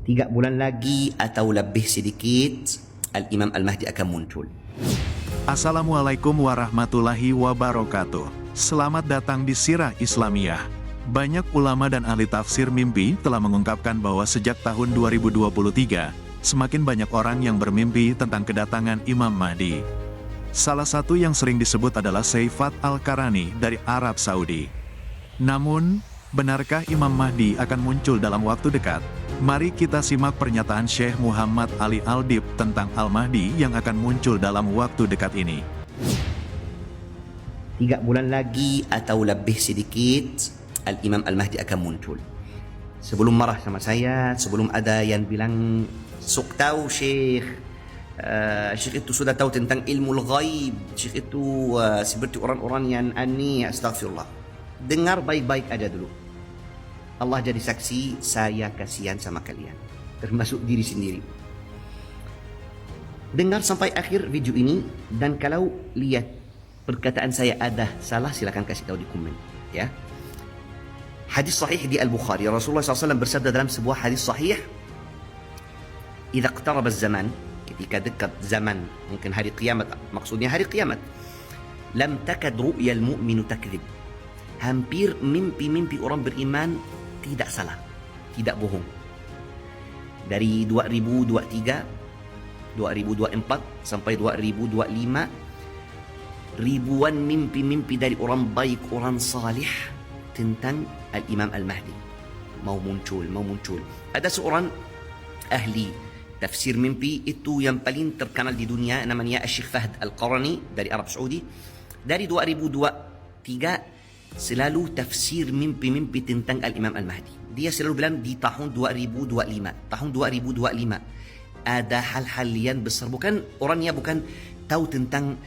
3 bulan lagi atau lebih sedikit Al-Imam Al-Mahdi akan muncul. Assalamualaikum warahmatullahi wabarakatuh. Selamat datang di Sirah Islamiyah. Banyak ulama dan ahli tafsir mimpi telah mengungkapkan bahwa sejak tahun 2023, semakin banyak orang yang bermimpi tentang kedatangan Imam Mahdi. Salah satu yang sering disebut adalah Saifat Al-Qarani dari Arab Saudi. Namun, benarkah Imam Mahdi akan muncul dalam waktu dekat? Mari kita simak pernyataan Syekh Muhammad Ali Al-Dib tentang Al-Mahdi yang akan muncul dalam waktu dekat ini. 3 bulan lagi atau lebih sedikit Al-Imam Al-Mahdi akan muncul. Sebelum marah sama saya, sebelum ada yang bilang sok tahu Syekh, Syekh itu sudah tahu tentang ilmu al-ghaib, Syekh itu seperti orang-orang yang aneh, astagfirullah. Dengar baik-baik aja dulu. Allah jadi saksi, saya kasihan sama kalian, termasuk diri sendiri. Dengar sampai akhir video ini, dan kalau lihat perkataan saya ada salah, silakan kasih tahu di komen, ya. Hadis sahih di Al-Bukhari, Rasulullah SAW bersabda dalam sebuah hadis sahih, "Idza iqtaraba az-zaman", ketika dekat zaman, mungkin hari kiamat, maksudnya hari kiamat, "lam takad ru'yal mu'minu takdzib", hampir mimpi-mimpi orang beriman tidak salah, tidak bohong. Dari 2023, 2024 sampai 2025, ribuan mimpi-mimpi dari orang baik, orang salih tentang Al-Imam Al-Mahdi mau muncul. Ada seorang ahli tafsir mimpi itu yang paling terkenal di dunia, namanya Syekh Fahd Al-Qarani dari Arab Saudi. Dari 2023 selalu tafsir mimpi-mimpi tentang Al-Imam Al-Mahdi. Dia selalu bilang di tahun 2025 ada hal-hal yang besar. Orangnya bukan tahu tentang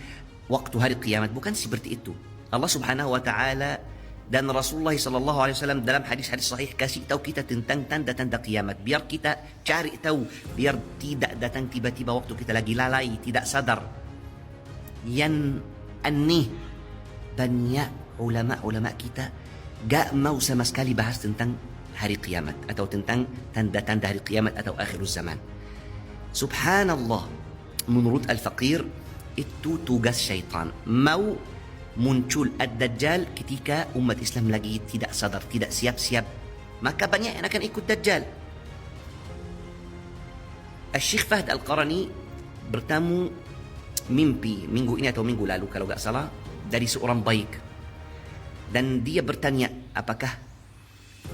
waktu hari kiamat, bukan seperti itu. Allah Subhanahu wa taala dan Rasulullah sallallahu alaihi wasallam dalam hadis-hadis sahih kasih tahu kita tentang tanda-tanda kiamat, biar kita cari tahu, biar tidak datang tiba-tiba waktu kita lagi lalai, tidak sadar. Yang aneh, banyak ulama kita gak mau sama sekali bahas tentang hari kiamat atau tentang tanda-tanda hari kiamat atau akhir zaman. Subhanallah, menurut Al-Faqir itu tugas syaitan, mau muncul Ad-Dajjal ketika umat Islam lagi tidak sadar, tidak siap-siap, maka banyak yang akan ikut Dajjal. Syekh Fahd Al-Qarani bertamu mimpi minggu ini atau minggu lalu kalau gak salah dari seorang baik. Dan dia bertanya, apakah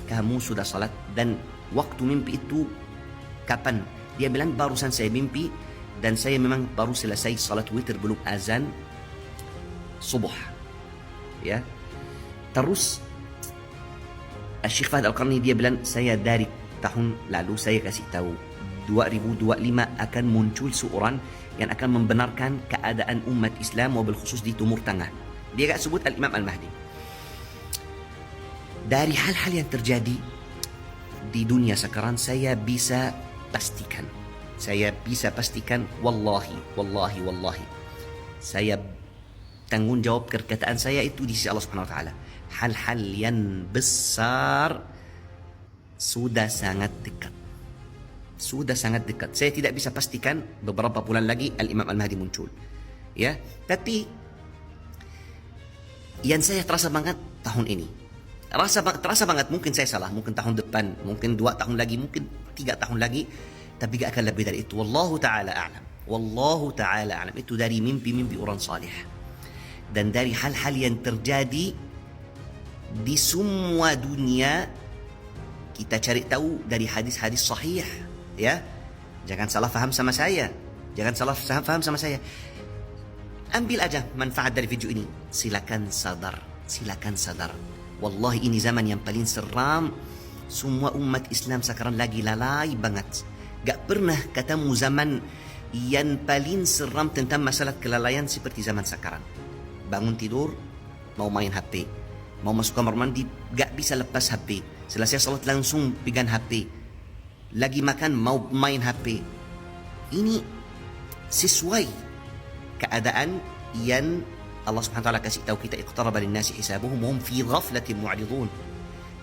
kamu sudah salat? Dan waktu mimpi itu kapan? Dia bilang, barusan saya mimpi dan saya memang baru selesai salat witir, belum azan subuh. Ya. Terus Syekh Fahd Al-Qarni dia bilang, saya dari tahun lalu saya kasih tahu 2025 akan muncul seorang yang akan membenarkan keadaan umat Islam, wabil khusus di Timur Tengah. Dia gak sebut Al-Imam Al-Mahdi. Dari hal-hal yang terjadi di dunia sekarang, saya bisa pastikan, wallahi, saya tanggung jawab perkataan saya itu di sisi Allah Subhanahu wa taala. Hal-hal yang besar sudah sangat dekat. Saya tidak bisa pastikan beberapa bulan lagi Al-Imam Al-Mahdi muncul. Ya, tapi yang saya terasa banget tahun ini. Terasa banget, mungkin saya salah, mungkin tahun depan, mungkin 2 tahun lagi, mungkin 3 tahun lagi, tapi gak akan lebih dari itu. Wallahu ta'ala a'lam. Itu dari mimpi-mimpi orang salih. Dan dari hal-hal yang terjadi di semua dunia, kita cari tahu dari hadis-hadis sahih. Ya, jangan salah faham sama saya. Ambil aja manfaat dari video ini. Silakan sadar. Wallahi ini zaman yang paling seram. Semua umat Islam sekarang lagi lalai banget. Gak pernah ketemu zaman yang paling seram tentang masalah kelalaian seperti zaman sekarang. Bangun tidur, mau main HP. Mau masuk kamar mandi, gak bisa lepas HP. Selesai salat langsung pegang HP. Lagi makan, mau main HP. Ini sesuai keadaan yang Allah Subhanahu wa taala kasih tahu kita, iqtaraba lin-nasi hisabuhum wa hum fi ghaflatin mu'ridun.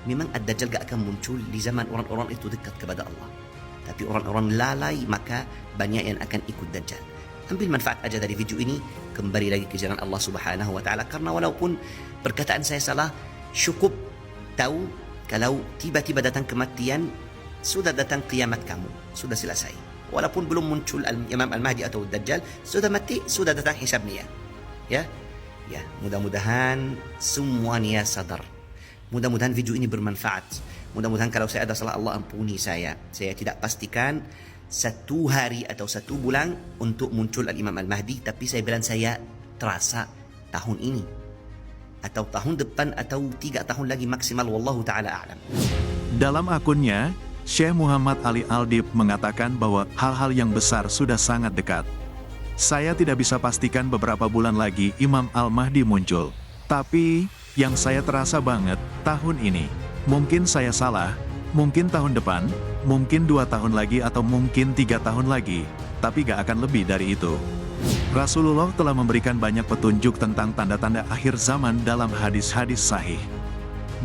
Memang Ad-Dajjal gak akan muncul di zaman orang-orang itu dekat kepada Allah. Tapi orang-orang lalai, maka banyak yang akan ikut Dajjal. Ambil manfaat aja dari video ini, kembali lagi ke jalan Allah Subhanahu wa taala, karena walaupun perkataan saya salah, cukup tahu kalau tiba-tiba datang kematian, sudah datang kiamat kamu, sudah selesai. Walaupun belum muncul Imam Al-Mahdi atau Dajjal, sudah mati, sudah datang hisab niat. Ya, mudah-mudahan semuanya sadar. Mudah-mudahan video ini bermanfaat. Mudah-mudahan kalau saya ada salah, Allah ampuni saya. Saya tidak pastikan 1 hari atau 1 bulan untuk muncul Al-Imam Al-Mahdi, tapi saya bilang saya terasa tahun ini atau tahun depan atau 3 tahun lagi maksimal, wallahu ta'ala a'lam. Dalam akunnya, Syekh Muhammad Ali Aldib mengatakan bahwa hal-hal yang besar sudah sangat dekat. Saya tidak bisa pastikan beberapa bulan lagi Imam Al-Mahdi muncul. Tapi, yang saya terasa banget, tahun ini. Mungkin saya salah, mungkin tahun depan, mungkin 2 tahun lagi atau mungkin 3 tahun lagi, tapi gak akan lebih dari itu. Rasulullah telah memberikan banyak petunjuk tentang tanda-tanda akhir zaman dalam hadis-hadis sahih.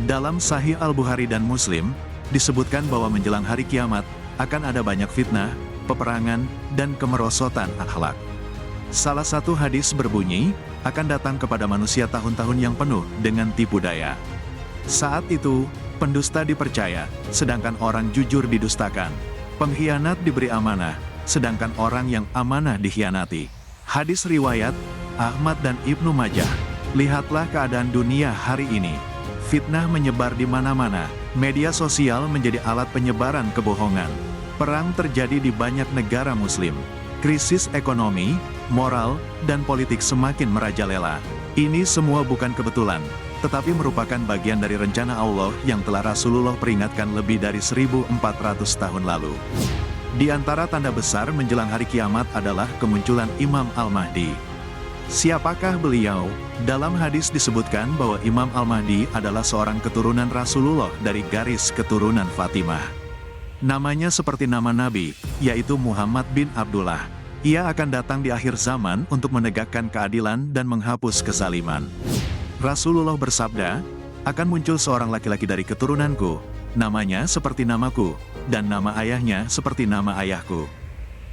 Dalam Sahih Al-Bukhari dan Muslim, disebutkan bahwa menjelang hari kiamat, akan ada banyak fitnah, peperangan, dan kemerosotan akhlak. Salah satu hadis berbunyi, akan datang kepada manusia tahun-tahun yang penuh dengan tipu daya. Saat itu, pendusta dipercaya, sedangkan orang jujur didustakan. Pengkhianat diberi amanah, sedangkan orang yang amanah dikhianati. Hadis riwayat Ahmad dan Ibnu Majah. Lihatlah keadaan dunia hari ini. Fitnah menyebar di mana-mana. Media sosial menjadi alat penyebaran kebohongan. Perang terjadi di banyak negara muslim. Krisis ekonomi, moral, dan politik semakin merajalela. Ini semua bukan kebetulan, tetapi merupakan bagian dari rencana Allah yang telah Rasulullah peringatkan lebih dari 1400 tahun lalu. Di antara tanda besar menjelang hari kiamat adalah kemunculan Imam Al-Mahdi. Siapakah beliau? Dalam hadis disebutkan bahwa Imam Al-Mahdi adalah seorang keturunan Rasulullah dari garis keturunan Fatimah. Namanya seperti nama Nabi, yaitu Muhammad bin Abdullah. Ia akan datang di akhir zaman untuk menegakkan keadilan dan menghapus kezaliman. Rasulullah bersabda, akan muncul seorang laki-laki dari keturunanku, namanya seperti namaku, dan nama ayahnya seperti nama ayahku.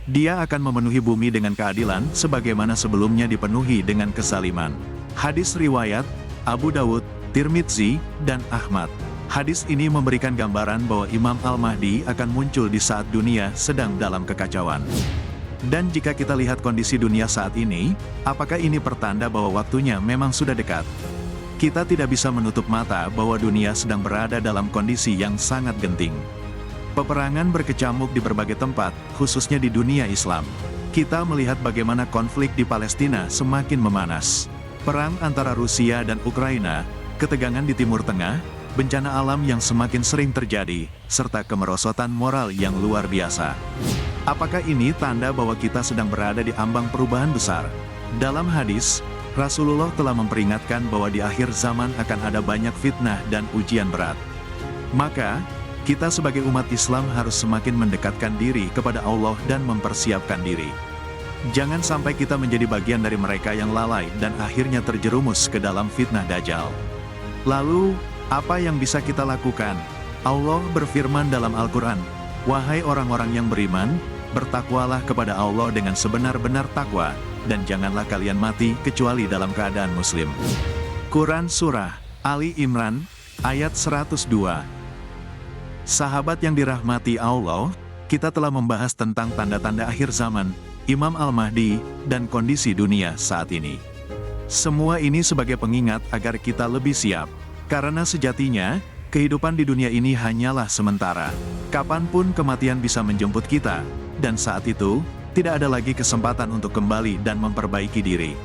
Dia akan memenuhi bumi dengan keadilan sebagaimana sebelumnya dipenuhi dengan kezaliman. Hadis riwayat Abu Dawud, Tirmidzi, dan Ahmad. Hadis ini memberikan gambaran bahwa Imam Al-Mahdi akan muncul di saat dunia sedang dalam kekacauan. Dan jika kita lihat kondisi dunia saat ini, apakah ini pertanda bahwa waktunya memang sudah dekat? Kita tidak bisa menutup mata bahwa dunia sedang berada dalam kondisi yang sangat genting. Peperangan berkecamuk di berbagai tempat, khususnya di dunia Islam. Kita melihat bagaimana konflik di Palestina semakin memanas. Perang antara Rusia dan Ukraina, ketegangan di Timur Tengah, bencana alam yang semakin sering terjadi, serta kemerosotan moral yang luar biasa. Apakah ini tanda bahwa kita sedang berada di ambang perubahan besar? Dalam hadis, Rasulullah telah memperingatkan bahwa di akhir zaman akan ada banyak fitnah dan ujian berat. Maka, kita sebagai umat Islam harus semakin mendekatkan diri kepada Allah dan mempersiapkan diri. Jangan sampai kita menjadi bagian dari mereka yang lalai dan akhirnya terjerumus ke dalam fitnah Dajjal. Lalu, apa yang bisa kita lakukan? Allah berfirman dalam Al-Quran, wahai orang-orang yang beriman, bertakwalah kepada Allah dengan sebenar-benar takwa, dan janganlah kalian mati kecuali dalam keadaan muslim. Quran Surah Ali Imran, ayat 102. Sahabat yang dirahmati Allah, kita telah membahas tentang tanda-tanda akhir zaman, Imam Al-Mahdi, dan kondisi dunia saat ini. Semua ini sebagai pengingat agar kita lebih siap, karena sejatinya, kehidupan di dunia ini hanyalah sementara. Kapanpun kematian bisa menjemput kita, dan saat itu, tidak ada lagi kesempatan untuk kembali dan memperbaiki diri.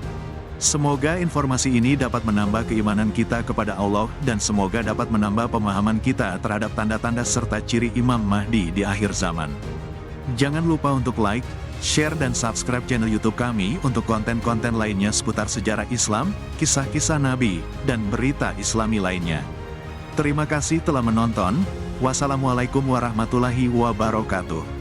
Semoga informasi ini dapat menambah keimanan kita kepada Allah dan semoga dapat menambah pemahaman kita terhadap tanda-tanda serta ciri Imam Mahdi di akhir zaman. Jangan lupa untuk like, share dan subscribe channel YouTube kami untuk konten-konten lainnya seputar sejarah Islam, kisah-kisah Nabi, dan berita Islami lainnya. Terima kasih telah menonton. Wassalamualaikum warahmatullahi wabarakatuh.